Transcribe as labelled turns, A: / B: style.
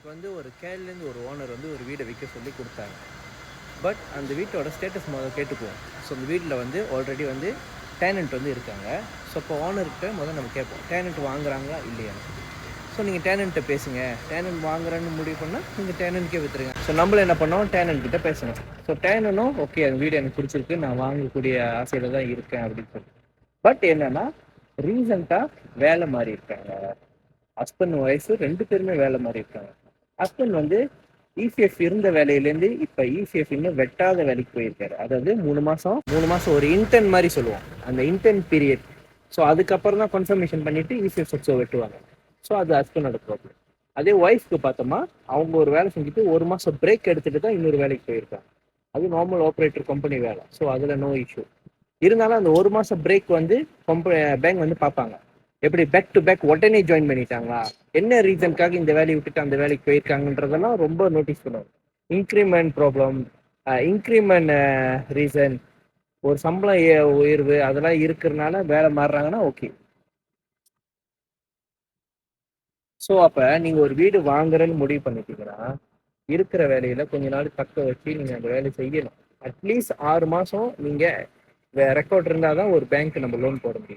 A: எனக்கு வந்து ஒரு கேரளிலேருந்து ஒரு ஓனர் வந்து ஒரு வீடை விற்க சொல்லி கொடுத்தாங்க. பட் அந்த வீட்டோட ஸ்டேட்டஸ் முதல்ல கேட்டுக்குவோம். ஸோ அந்த வீட்டில் வந்து ஆல்ரெடி வந்து டேனண்ட் வந்து இருக்காங்க. ஸோ இப்போ ஓனர்கிட்ட முதல்ல நம்ம கேட்போம், டேனண்ட் வாங்குறாங்களா இல்லையான்னு சொல்லி. ஸோ நீங்கள் டேனண்ட்டை பேசுங்க, டேனண்ட் வாங்குறேன்னு முடிவு பண்ணால் நீங்கள் டேனண்ட்கே விற்றுருங்க. ஸோ நம்மளும் என்ன பண்ணோம், டேனண்ட் கிட்ட பேசணும். ஸோ டேனனும் ஓகே அந்த வீடு எனக்கு பிடிச்சிருக்கு, நான் வாங்கக்கூடிய ஆசையில் தான் இருக்கேன் அப்படின்னு சொல்லி. பட் என்னன்னா ரீசெண்டாக வேலை மாறி இருக்காங்க. ஹஸ்பண்ட் ஒய்ஃப் 2 பேருமே வேலை மாறி இருக்காங்க. ஹஸ்பண்ட் வந்து இபிஎஃப் இருந்த வேலையிலேருந்து இப்போ இபிஎஃப் இன்னும் வெட்டாத வேலைக்கு போயிருக்காரு. அதாவது 3 மாசம் ஒரு இன்டர்ன் மாதிரி சொல்லுவோம், அந்த இன்டர்ன் பீரியட். ஸோ அதுக்கப்புறம் தான் கன்ஃபர்மேஷன் பண்ணிட்டு இபிஎஃப் செக்ஸோ வெட்டுவாங்க. ஸோ அது ஹஸ்பண்டோட ப்ராப்ளம். அதே ஒய்ஃப்க்கு பார்த்தோமா, அவங்க ஒரு வேலை செஞ்சுட்டு 1 மாசம் பிரேக் எடுத்துட்டு தான் இன்னொரு வேலைக்கு போயிருக்காங்க. அது நார்மல் ஆப்ரேட்டர் கம்பெனி வேலை. ஸோ அதில் நோ இஷ்யூ. இருந்தாலும் அந்த 1 மாசம் பிரேக் வந்து பேங்க் வந்து பார்ப்பாங்க, எப்படி பேக் டு பேக் உடனே ஜாயின் பண்ணிட்டாங்களா, என்ன ரீசனுக்காக இந்த வேலையை விட்டுட்டு அந்த வேலைக்கு போயிருக்காங்கன்றதெல்லாம் ரொம்ப நோட்டீஸ் பண்ணுவாங்க. இன்க்ரிமெண்ட் ப்ராப்ளம், இன்க்ரிமெண்ட் ரீசன், ஒரு சம்பளம் உயர்வு அதெல்லாம் இருக்கிறதுனால வேலை மாறுறாங்கன்னா ஓகே. ஸோ அப்போ நீங்கள் ஒரு வீடு வாங்குறேன்னு முடிவு பண்ணிட்டீங்கன்னா இருக்கிற வேலையில கொஞ்ச நாள் தக்க வச்சு நீங்கள் அந்த வேலையை செய்யணும். அட்லீஸ்ட் 6 மாதம் நீங்கள் ரெக்கார்ட் இருந்தால் தான் ஒரு பேங்க் நம்ம லோன் போட முடியும்.